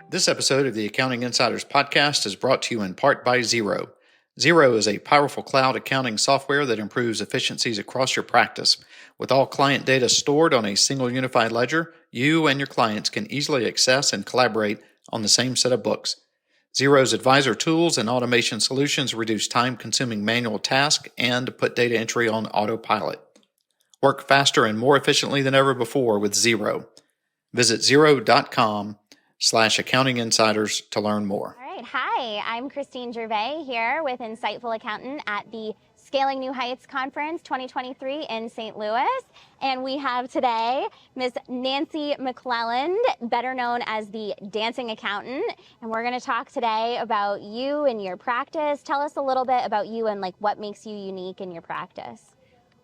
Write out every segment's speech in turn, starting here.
This episode of the Accounting Insiders podcast is brought to you in part by Xero. Xero is a powerful cloud accounting software that improves efficiencies across your practice. With all client data stored on a single unified ledger, you and your clients can easily access and collaborate on the same set of books. Xero's advisor tools and automation solutions reduce time-consuming manual tasks and put data entry on autopilot. Work faster and more efficiently than ever before with Xero. Visit xero.com/accounting insiders to learn more. All right. Hi, I'm Christine Gervais here with Insightful Accountant at the Scaling New Heights Conference 2023 in St. Louis. And we have today Ms. Nancy McClelland, better known as the Dancing Accountant. And we're going to talk today about you and your practice. Tell us a little bit about you and what makes you unique in your practice.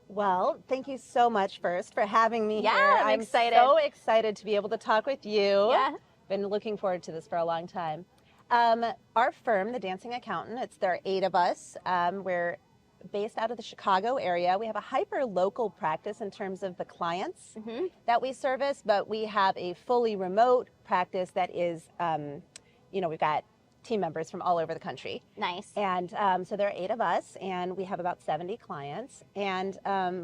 Well, thank you so much first for having me here. I'm excited. So excited to be able to talk with you. Yeah. Been looking forward to this for a long time. Our firm, the Dancing Accountant, there are 8 of us. We're based out of the Chicago area. We have a hyper-local practice in terms of the clients that we service, but we have a fully remote practice that is, we've got team members from all over the country. Nice. And so there are 8 of us, and we have about 70 clients. And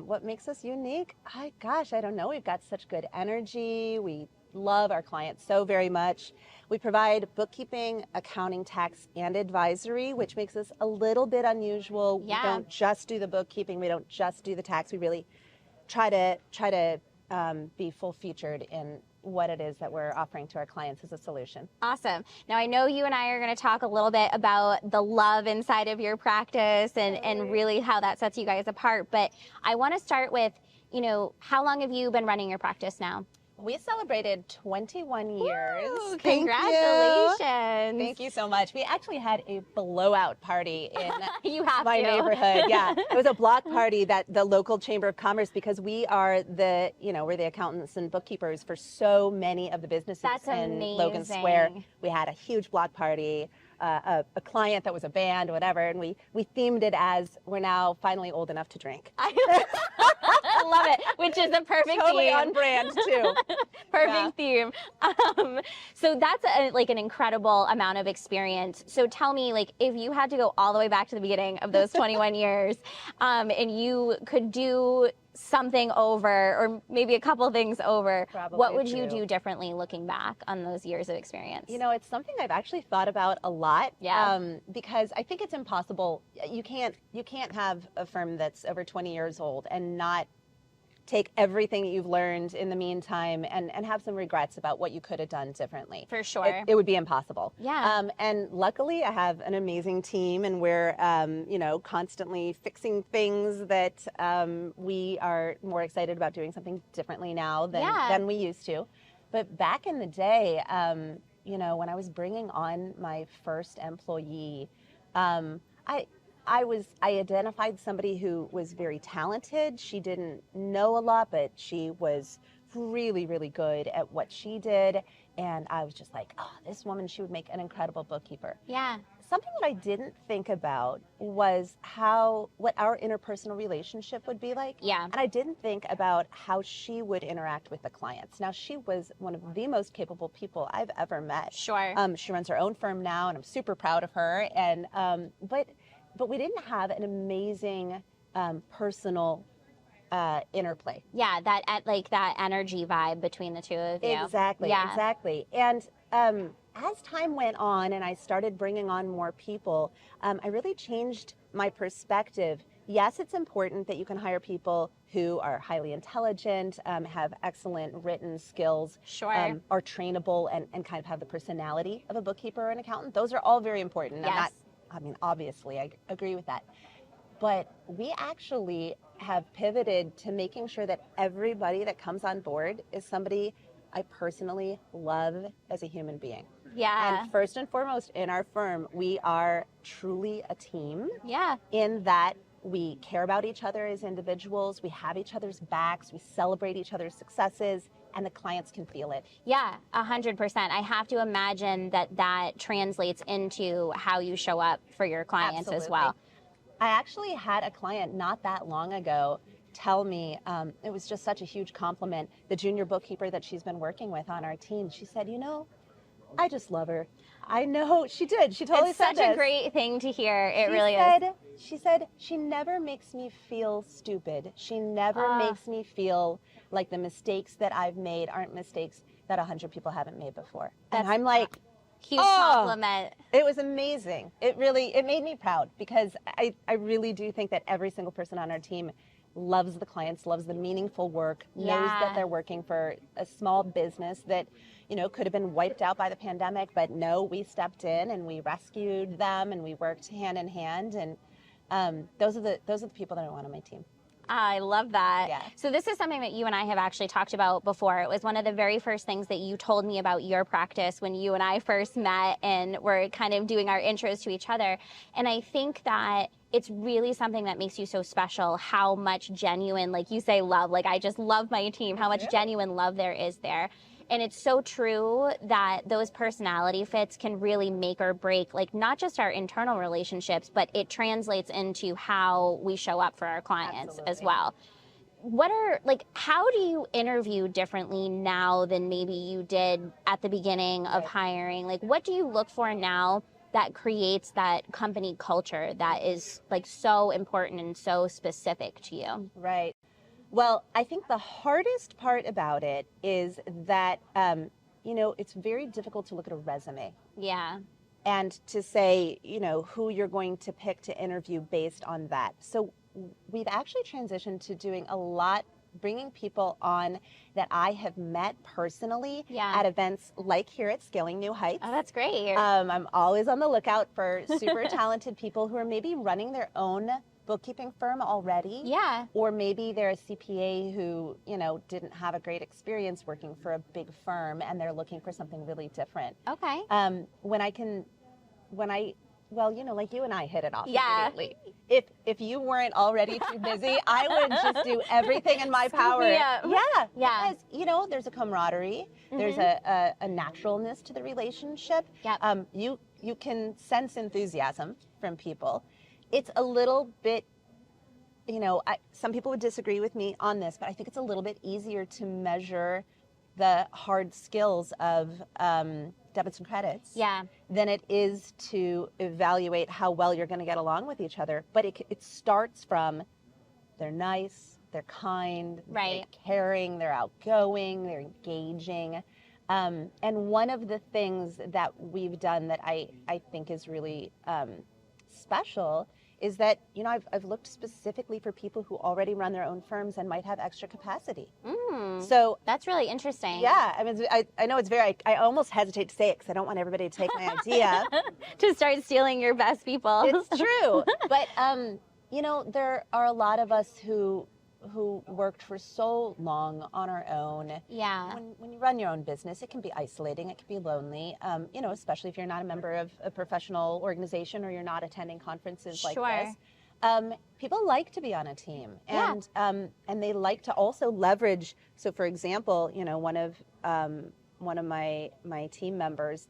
what makes us unique? I don't know. We've got such good energy. We love our clients so very much. We provide bookkeeping, accounting, tax, and advisory, which makes us a little bit unusual. Yeah. We don't just do the bookkeeping. We don't just do the tax. We really try to be full featured in what it is that we're offering to our clients as a solution. Awesome. Now, I know you and I are going to talk a little bit about the love inside of your practice and really how that sets you guys apart. But I want to start with, how long have you been running your practice now? We celebrated 21 years. Woo, congratulations. Thank you so much. We actually had a blowout party in my neighborhood. Yeah, it was a block party that the local Chamber of Commerce, because we are we're the accountants and bookkeepers for so many of the businesses in Logan Square. We had a huge block party. A client that was a band or whatever, and we themed it as we're now finally old enough to drink. I love it, which is a perfect totally theme. On brand too. Perfect theme. So that's an incredible amount of experience. So tell me, if you had to go all the way back to the beginning of those 21 years, and you could do something over, or maybe a couple things over, what would you do differently looking back on those years of experience? It's something I've actually thought about a lot. Yeah. Because I think it's impossible. You can't have a firm that's over 20 years old and not take everything that you've learned in the meantime and have some regrets about what you could have done differently. For sure. It would be impossible. Yeah. And luckily I have an amazing team, and we're, constantly fixing things that we are more excited about doing something differently now than we used to. But back in the day, when I was bringing on my first employee, I identified somebody who was very talented. She didn't know a lot, but she was really, really good at what she did. And I was just like, this woman, she would make an incredible bookkeeper. Yeah. Something that I didn't think about was what our interpersonal relationship would be like. Yeah. And I didn't think about how she would interact with the clients. Now, she was one of the most capable people I've ever met. Sure. She runs her own firm now, and I'm super proud of her. And but we didn't have an amazing personal interplay. Yeah, that energy vibe between the two of you. Exactly. Yeah. Exactly. And as time went on and I started bringing on more people, I really changed my perspective. Yes, it's important that you can hire people who are highly intelligent, have excellent written skills, Sure. Are trainable, and kind of have the personality of a bookkeeper or an accountant. Those are all very important. Yes. Obviously, I agree with that. But we actually have pivoted to making sure that everybody that comes on board is somebody I personally love as a human being. Yeah. And first and foremost, in our firm, we are truly a team. Yeah. In that we care about each other as individuals, we have each other's backs, we celebrate each other's successes, and the clients can feel it. Yeah, 100%. I have to imagine that translates into how you show up for your clients as well. I actually had a client not that long ago tell me, it was just such a huge compliment, the junior bookkeeper that she's been working with on our team, she said, I just love her. I know, she did. She totally said this. It's such a great thing to hear. It really is. Is. She said, she never makes me feel stupid. She never makes me feel like the mistakes that I've made aren't mistakes that 100 people haven't made before. And I'm like, huge compliment. It was amazing. It made me proud, because I really do think that every single person on our team loves the clients, loves the meaningful work, knows that they're working for a small business that, could have been wiped out by the pandemic, but no, we stepped in and we rescued them and we worked hand in hand. And those are the people that I want on my team. I love that. Yeah. So this is something that you and I have actually talked about before. It was one of the very first things that you told me about your practice when you and I first met and were kind of doing our intros to each other. And I think that it's really something that makes you so special, how much genuine, like you say, love, like I just love my team, how much genuine love there is there. And it's so true that those personality fits can really make or break, like not just our internal relationships, but it translates into how we show up for our clients as well. How do you interview differently now than maybe you did at the beginning of hiring? Like, what do you look for now that creates that company culture that is like so important and so specific to you? Right. Well, I think the hardest part about it is that, it's very difficult to look at a resume. Yeah. And to say, who you're going to pick to interview based on that. So we've actually transitioned to doing a lot, bringing people on that I have met personally at events like here at Scaling New Heights. Oh, that's great. I'm always on the lookout for super talented people who are maybe running their own bookkeeping firm already. Yeah. Or maybe they're a CPA who, didn't have a great experience working for a big firm and they're looking for something really different. Okay. Like you and I hit it off Yeah. immediately. If you weren't already too busy, I would just do everything in my power. Yeah. Yeah. Because, there's a camaraderie. Mm-hmm. There's a naturalness to the relationship. Yep. You can sense enthusiasm from people. It's a little bit, some people would disagree with me on this, but I think it's a little bit easier to measure the hard skills of debits and credits than it is to evaluate how well you're going to get along with each other. But it starts from they're nice, they're kind, they're caring, they're outgoing, they're engaging. And one of the things that we've done that I think is really special is that, I've looked specifically for people who already run their own firms and might have extra capacity. So that's really interesting. Yeah, I mean, I know it's I almost hesitate to say it because I don't want everybody to take my idea. To start stealing your best people. It's true. But, there are a lot of us who worked for so long on our own. Yeah. When you run your own business, it can be isolating. It can be lonely, especially if you're not a member of a professional organization or you're not attending conferences like this. People like to be on a team, and they like to also leverage. So, for example, one of my team members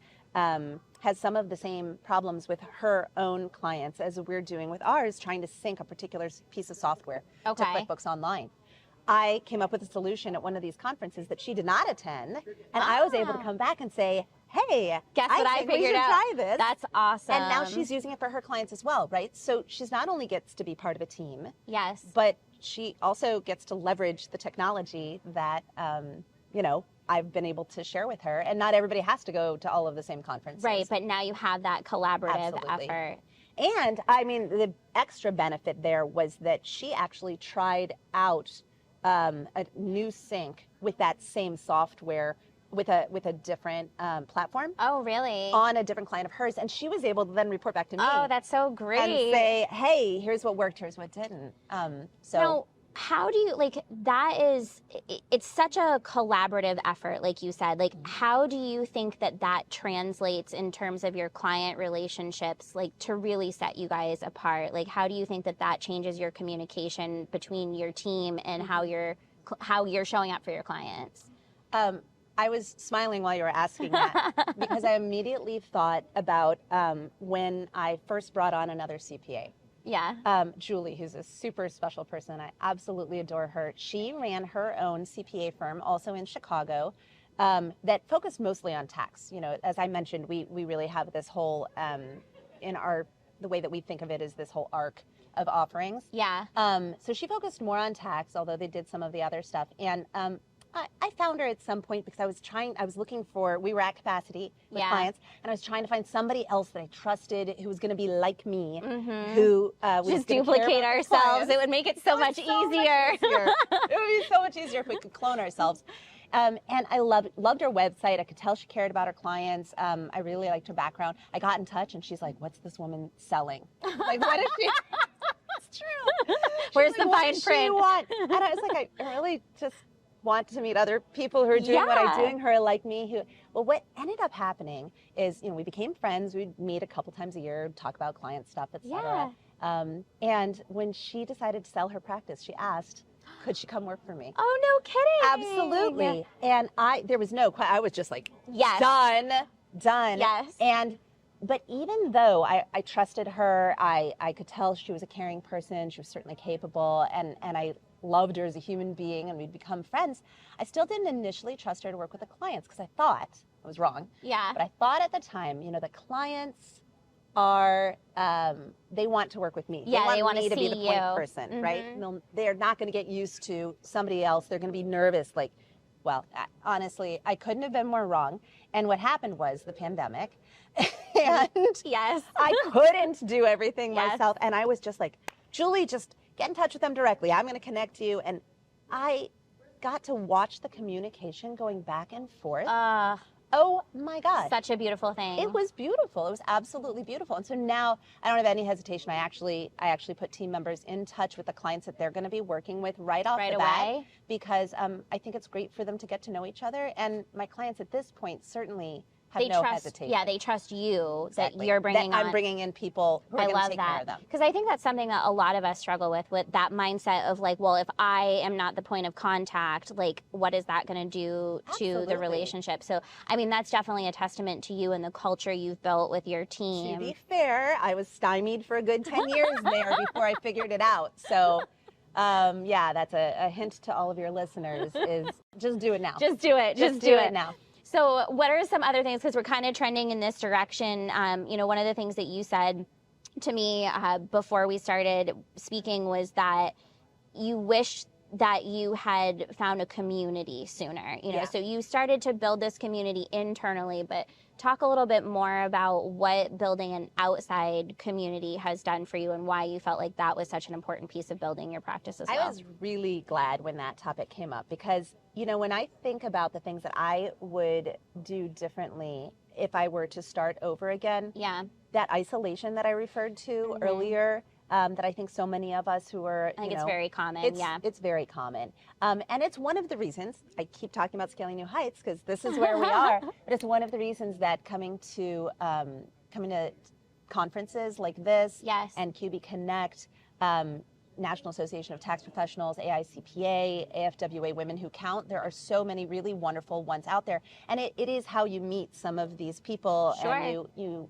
has some of the same problems with her own clients as we're doing with ours, trying to sync a particular piece of software to QuickBooks Online. I came up with a solution at one of these conferences that she did not attend, and I was able to come back and say, hey, guess what I figured out? Try this. That's awesome. And now she's using it for her clients as well, right? So she's not only gets to be part of a team, yes, but she also gets to leverage the technology that, I've been able to share with her. And not everybody has to go to all of the same conferences. Right, but now you have that collaborative effort. And, I mean, the extra benefit there was that she actually tried out a new sync with that same software with a different platform. Oh, really? On a different client of hers. And she was able to then report back to me. Oh, that's so great. And say, hey, here's what worked, here's what didn't. Now, how do you, it's such a collaborative effort, like you said. How do you think that translates in terms of your client relationships, to really set you guys apart? How do you think that changes your communication between your team and how you're showing up for your clients? I was smiling while you were asking that because I immediately thought about when I first brought on another CPA. Julie, who's a super special person. I absolutely adore her. She ran her own CPA firm, also in Chicago, that focused mostly on tax. You know, as I mentioned, we really have this whole, the way that we think of it is this whole arc of offerings. Yeah. So she focused more on tax, although they did some of the other stuff. And I found her at some point because we were at capacity with clients, and I was trying to find somebody else that I trusted who was going to be like me, who was just duplicate ourselves. It would make it so much easier. It would be so much easier if we could clone ourselves. And I loved her website. I could tell she cared about her clients. I really liked her background. I got in touch, and she's like, "What's this woman selling? Like, what is she?" It's true. Where's the fine print? And I was like, I really just want to meet other people who are doing what I'm doing, who are like me. What ended up happening is, we became friends. We'd meet a couple times a year, talk about client stuff, etc. And when she decided to sell her practice, she asked, could she come work for me? Oh, no kidding. Absolutely. And I was just like, yes, done. Yes. But even though I trusted her, I could tell she was a caring person. She was certainly capable, and I loved her as a human being, and we'd become friends. I still didn't initially trust her to work with the clients because I thought I was wrong. Yeah. But I thought at the time, the clients are they want to work with me. Yeah, they want me to see be the point person, right? They're not going to get used to somebody else. They're going to be nervous. Honestly, I couldn't have been more wrong. And what happened was the pandemic, and yes, I couldn't do everything myself. And I was just like, Julie, just get in touch with them directly. I'm going to connect you. And I got to watch the communication going back and forth. Oh my God. Such a beautiful thing. It was beautiful. It was absolutely beautiful. And so now I don't have any hesitation. I actually put team members in touch with the clients that they're going to be working with right off the bat, because I think it's great for them to get to know each other. And my clients at this point certainly have no hesitation. Yeah, they trust you that you're bringing I'm bringing in people who are going to take care of them. Because I think that's something that a lot of us struggle with that mindset of like, well, if I am not the point of contact, like, what is that going to do to the relationship? So, I mean, that's definitely a testament to you and the culture you've built with your team. To be fair, I was stymied for a good 10 years there before I figured it out. So, that's a hint to all of your listeners is just do it now. Just do it. Just do it now. So what are some other things, because we're kind of trending in this direction, one of the things that you said to me before we started speaking was that you wish that you had found a community sooner, so you started to build this community internally, but talk a little bit more about what building an outside community has done for you and why you felt like that was such an important piece of building your practice as well. I was really glad when that topic came up because, when I think about the things that I would do differently if I were to start over again, that isolation that I referred to earlier, that I think so many of us who are, I think it's very common. It's very common. And it's one of the reasons, I keep talking about Scaling New Heights because this is where we are, but it's one of the reasons that coming to conferences like this and QB Connect, National Association of Tax Professionals, AICPA, AFWA Women Who Count. There are so many really wonderful ones out there. And it is how you meet some of these people and you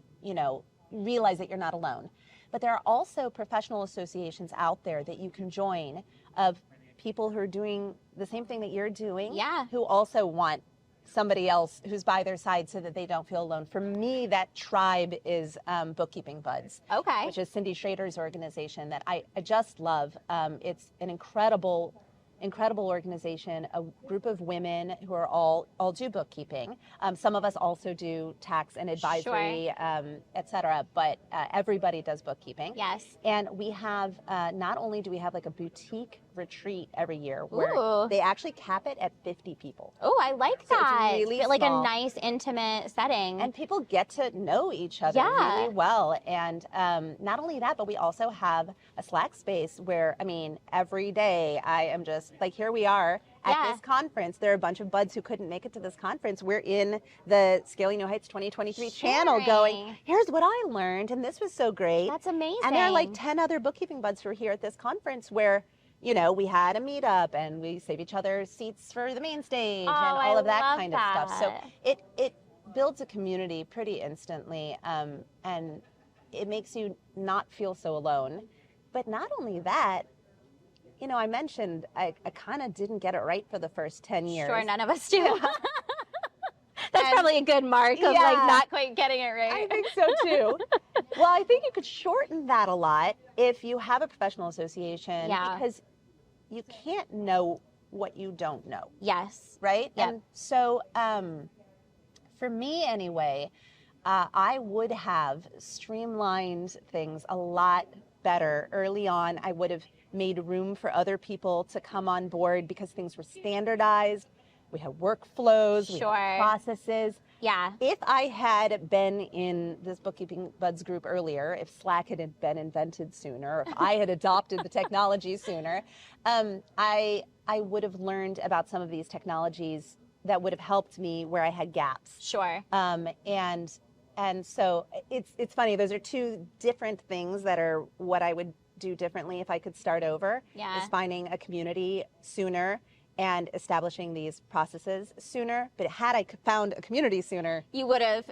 realize that you're not alone. But there are also professional associations out there that you can join of people who are doing the same thing that you're doing, who also want somebody else who's by their side so that they don't feel alone. For me, that tribe is Bookkeeping Buds, which is Cindy Schrader's organization that I just love. It's an incredible organization, a group of women who are all do bookkeeping. Some of us also do tax and advisory, et cetera, but everybody does bookkeeping. Yes. And we have, not only do we have like a boutique retreat every year where they actually cap it at 50 people. Oh, I like that. It's really like small. A nice intimate setting. And people get to know each other really well. And not only that, but we also have a Slack space where, every day I am just like, here we are at this conference. There are a bunch of buds who couldn't make it to this conference. We're in the Scaling New Heights 2023 channel going, here's what I learned, and this was so great. That's amazing. And there are like 10 other bookkeeping buds who are here at this conference where we had a meetup and we save each other seats for the main stage and all of that kind of stuff. So it builds a community pretty instantly, and it makes you not feel so alone. But not only that, you know, I mentioned I kind of didn't get it right for the first 10 years. Sure, none of us do. That's probably a good mark of like not quite getting it right. I think so too. Well, I think you could shorten that a lot if you have a professional association, because you can't know what you don't know. Yes. Right? Yep. And so for me anyway, I would have streamlined things a lot better early on. I would have made room for other people to come on board because things were standardized. We had workflows, we had processes. Yeah. If I had been in this Bookkeeping Buds group earlier, if Slack had been invented sooner, if I had adopted the technology sooner, I would have learned about some of these technologies that would have helped me where I had gaps. Sure. And so it's funny. Those are two different things that are what I would do differently if I could start over. Yeah. Is finding a community sooner and establishing these processes sooner. But had I found a community sooner, you would have,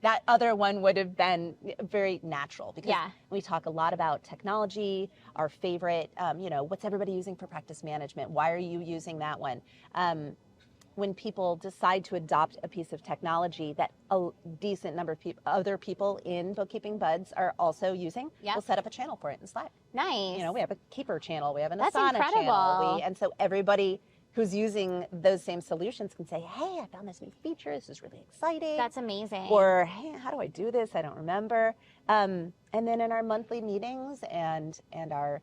that other one would have been very natural, because we talk a lot about technology, our favorite, you know, what's everybody using for practice management? Why are you using that one? When people decide to adopt a piece of technology that a decent number of other people in Bookkeeping Buds are also using, we'll set up a channel for it in Slack. Nice. You know, we have a Keeper channel, we have an That's Asana incredible. channel. And so everybody who's using those same solutions can say, hey, I found this new feature, this is really exciting. That's amazing. Or, hey, how do I do this? I don't remember. And then in our monthly meetings and our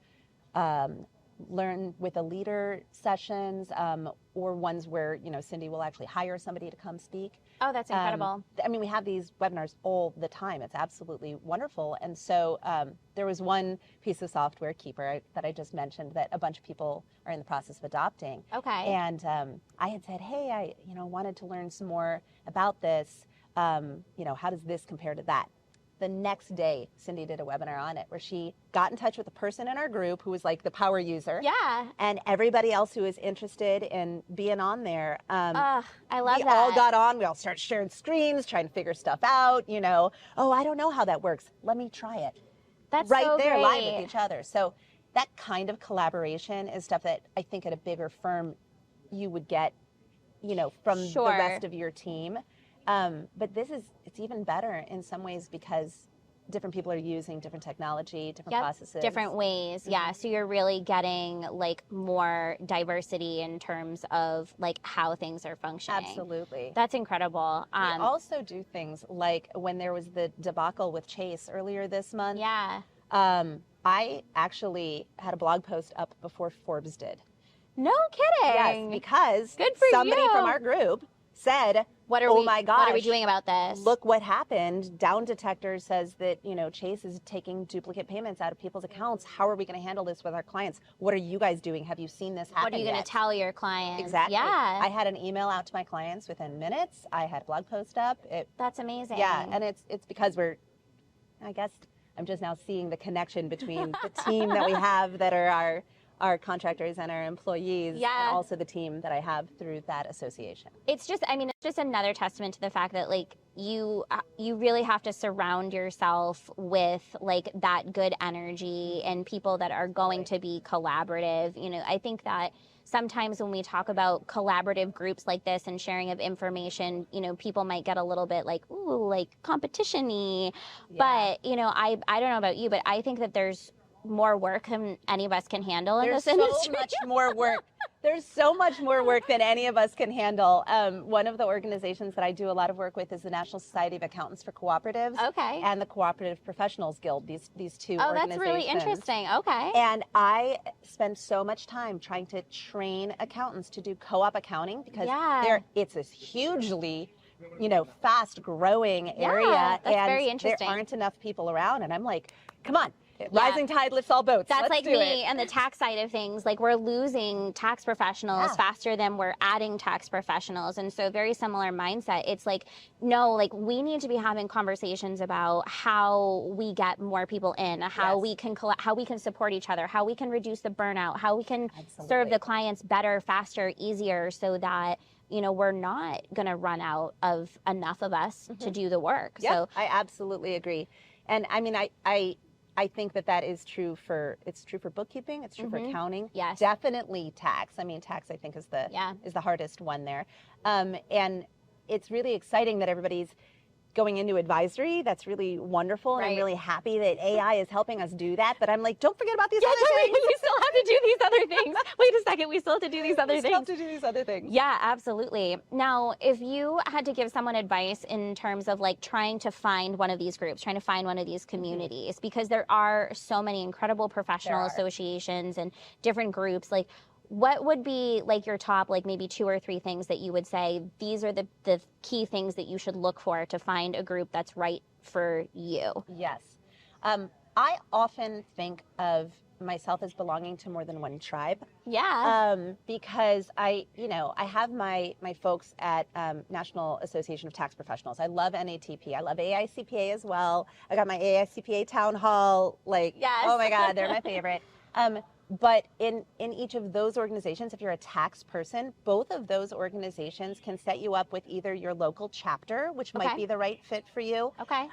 learn with a leader sessions, or ones where, you know, Cindy will actually hire somebody to come speak. Oh, that's incredible. I mean, we have these webinars all the time. It's absolutely wonderful. And so there was one piece of software, Keeper, that I just mentioned that a bunch of people are in the process of adopting. Okay. And I had said, hey, I wanted to learn some more about this. You know, how does this compare to that? The next day, Cindy did a webinar on it where she got in touch with a person in our group who was like the power user. Yeah. And everybody else who was interested in being on there. I love that. We all got on. We all started sharing screens, trying to figure stuff out. You know, oh, I don't know how that works. Let me try it. That's right so there, great. live with each other. So that kind of collaboration is stuff that I think at a bigger firm you would get, you know, from the rest of your team. But it's even better in some ways because different people are using different technology, different processes. Different ways, yeah. So you're really getting like more diversity in terms of like how things are functioning. Absolutely. That's incredible. We also do things like when there was the debacle with Chase earlier this month. Yeah. I actually had a blog post up before Forbes did. No kidding. Yes, because good for somebody you. from our group said, my gosh, what are we doing about this? Look what happened. Down Detector says that, you know, Chase is taking duplicate payments out of people's accounts. How are we going to handle this with our clients? What are you guys doing? Have you seen this happen What are you going to tell your clients? Exactly. Yeah. I had an email out to my clients within minutes. I had a blog post up. That's amazing. Yeah, and it's because I guess I'm just now seeing the connection between the team that we have that are our contractors and our employees, and also the team that I have through that association. It's just, I mean, it's just another testament to the fact that like you really have to surround yourself with like that good energy and people that are going to be collaborative. You know, I think that sometimes when we talk about collaborative groups like this and sharing of information, you know, people might get a little bit like, ooh, like competition-y. But, you know, I don't know about you, but I think that there's more work than any of us can handle in this industry. There's so much more work. There's so much more work than any of us can handle. One of the organizations that I do a lot of work with is the National Society of Accountants for Cooperatives. Okay. And the Cooperative Professionals Guild, these two organizations. Oh, that's really interesting. Okay. And I spend so much time trying to train accountants to do co-op accounting because it's this hugely, you know, fast growing area. That's and very interesting. There aren't enough people around. And I'm like, come on. Rising tide lifts all boats. That's Let's like do me it. and the tax side of things. Like we're losing tax professionals faster than we're adding tax professionals. And so very similar mindset. It's like, no, like we need to be having conversations about how we get more people in, how we can how we can support each other, how we can reduce the burnout, how we can serve the clients better, faster, easier so that, you know, we're not going to run out of enough of us to do the work. Yeah, So I absolutely agree. And I mean, I think that is true for bookkeeping. It's true for accounting. Yes. Definitely tax. I mean, tax I think is the hardest one there. And it's really exciting that everybody's going into advisory. That's really wonderful. And I'm really happy that AI is helping us do that. But I'm like, don't forget about these other things. We still have to do these other things. Wait a second. We still have to do these other things. We still have to do these other things. Yeah, absolutely. Now, if you had to give someone advice in terms of like trying to find one of these groups, trying to find one of these communities, because there are so many incredible professional associations and different groups, like what would be like your top, like maybe 2 or 3 things that you would say, these are the key things that you should look for to find a group that's right for you? Yes. I often think of myself as belonging to more than one tribe. Yeah. Because I have my folks at National Association of Tax Professionals. I love NATP. I love AICPA as well. I got my AICPA town hall. Like, oh my God, they're my favorite. But in each of those organizations, if you're a tax person, both of those organizations can set you up with either your local chapter, which might be the right fit for you. Okay.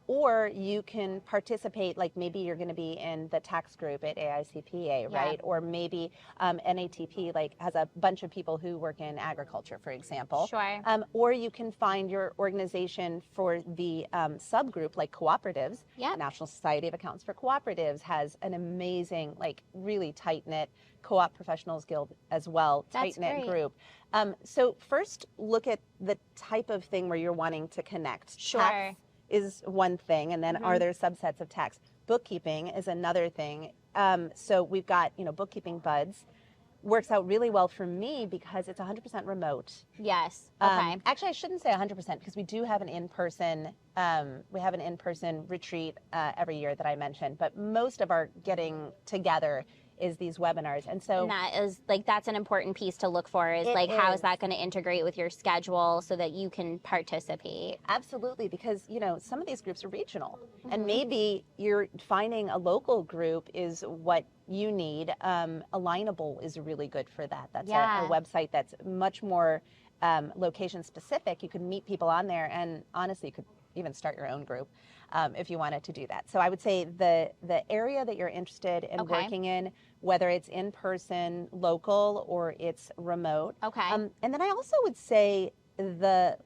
Or you can participate, like maybe you're going to be in the tax group at AICPA, right? Or maybe NATP like has a bunch of people who work in agriculture, for example. Sure. Or you can find your organization for the subgroup, like cooperatives. Yeah. The National Society of Accountants for Cooperatives has an amazing, like really tight-knit co-op professionals guild as well, tight-knit group. So first look at the type of thing where you're wanting to connect. Sure. Tax is one thing, and then are there subsets of tax? Bookkeeping is another thing. So we've got, bookkeeping buds. Works out really well for me because it's 100% remote. Yes. Okay. Actually, I shouldn't say 100% because we do have an in-person retreat every year that I mentioned, but most of our getting together is these webinars. And so that is like, that's an important piece to look for is like, how is that going to integrate with your schedule so that you can participate? Absolutely, because, some of these groups are regional and maybe you're finding a local group is what you need. Alignable is really good for that. That's a website that's much more location specific. You could meet people on there and honestly, you could even start your own group if you wanted to do that. So I would say the area that you're interested in working in, whether it's in person, local, or it's remote. Okay. And then I also would say the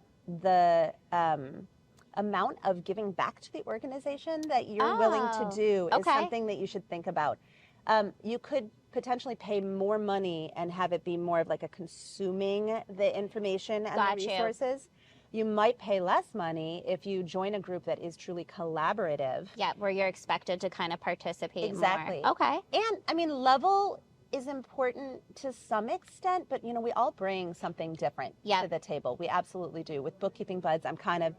amount of giving back to the organization that you're willing to do is something that you should think about. You could potentially pay more money and have it be more of like a consuming the information and the resources. You might pay less money if you join a group that is truly collaborative. Yeah, where you're expected to kind of participate Exactly. more. Okay. And I mean, level is important to some extent, but we all bring something different to the table. We absolutely do. With Bookkeeping Buds, I'm kind of,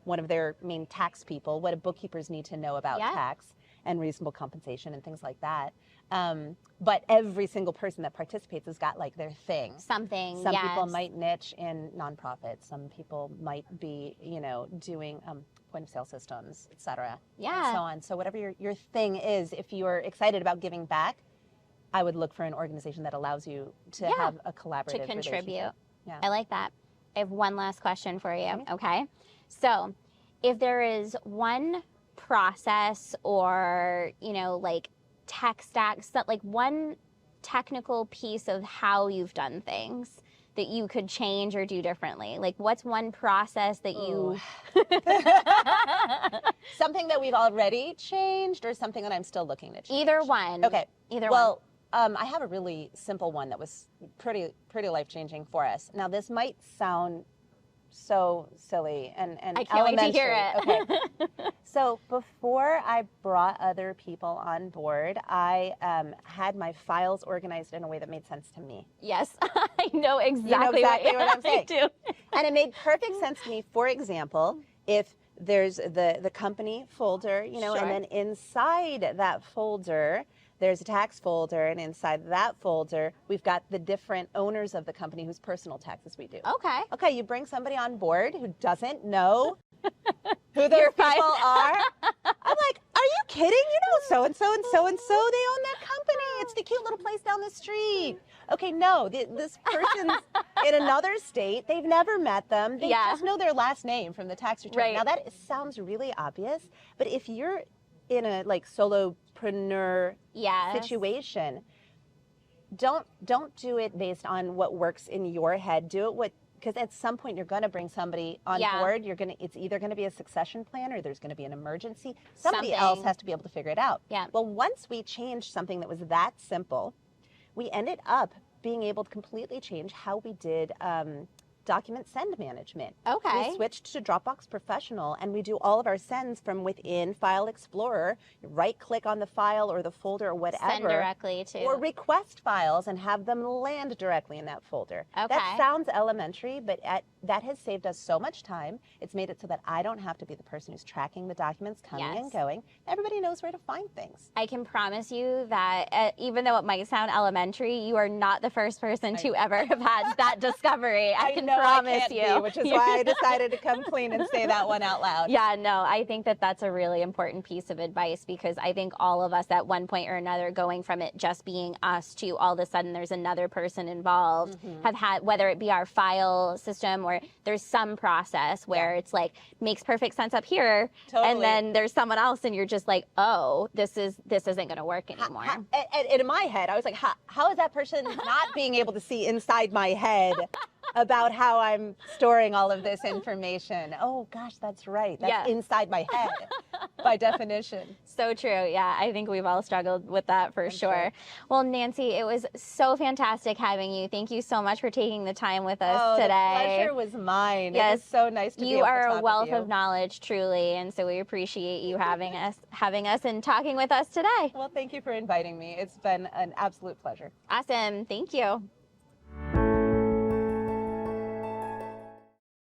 one of their main tax people. What do bookkeepers need to know about tax and reasonable compensation and things like that? But every single person that participates has got like their thing. Something. Some people might niche in nonprofits. Some people might be, doing point of sale systems, et cetera. Yeah. And so on. So whatever your thing is, if you're excited about giving back, I would look for an organization that allows you to have a collaborative to contribute. Yeah. I like that. I have one last question for you. Okay. So if there is one process or, like tech stacks, that like one technical piece of how you've done things that you could change or do differently, like what's one process that you something that we've already changed or something that I'm still looking to change? Either one. Okay. Either one. I have a really simple one that was pretty life-changing for us. Now this might sound so silly and I can't wait to hear it. Okay. So before I brought other people on board, I had my files organized in a way that made sense to me. Yes, I know exactly what I'm saying. I do. And it made perfect sense to me. For example, if there's the company folder, and then inside that folder, there's a tax folder, and inside that folder, we've got the different owners of the company whose personal taxes we do. Okay. Okay, you bring somebody on board who doesn't know who those people are. I'm like, are you kidding? So-and-so and so-and-so, they own that company. It's the cute little place down the street. Okay, no, this person's in another state. They've never met them. They just know their last name from the tax return. Right. Now, that sounds really obvious, but if you're in a like solopreneur situation, don't do it based on what works in your head. Do it because at some point you're going to bring somebody on board. It's either going to be a succession plan or there's going to be an emergency. Somebody else has to be able to figure it out. Yeah. Well, once we changed something that was that simple, we ended up being able to completely change how we did document send management. Okay. We switched to Dropbox Professional, and we do all of our sends from within File Explorer. Right click on the file or the folder or whatever. Send directly to. Or request files and have them land directly in that folder. Okay. That sounds elementary, but that has saved us so much time. It's made it so that I don't have to be the person who's tracking the documents coming and going. Everybody knows where to find things. I can promise you that even though it might sound elementary, you are not the first person to ever have had that discovery. I can promise you. Which is why I decided to come clean and say that one out loud. Yeah, no, I think that that's a really important piece of advice, because I think all of us at one point or another, going from it just being us to all of a sudden there's another person involved, have had, whether it be our file system or there's some process where it's like makes perfect sense up here, and then there's someone else and you're just like, oh, this isn't going to work anymore. And in my head, I was like, how is that person not being able to see inside my head about how I'm storing all of this information? Oh gosh, that's right. That's inside my head by definition. So true. Yeah, I think we've all struggled with that for sure. Well, Nancy, it was so fantastic having you. Thank you so much for taking the time with us today. The pleasure was mine. Yes, it was so nice to be able to talk with you. You are a wealth of knowledge, truly, and so we appreciate you having us and talking with us today. Well, thank you for inviting me. It's been an absolute pleasure. Awesome. Thank you.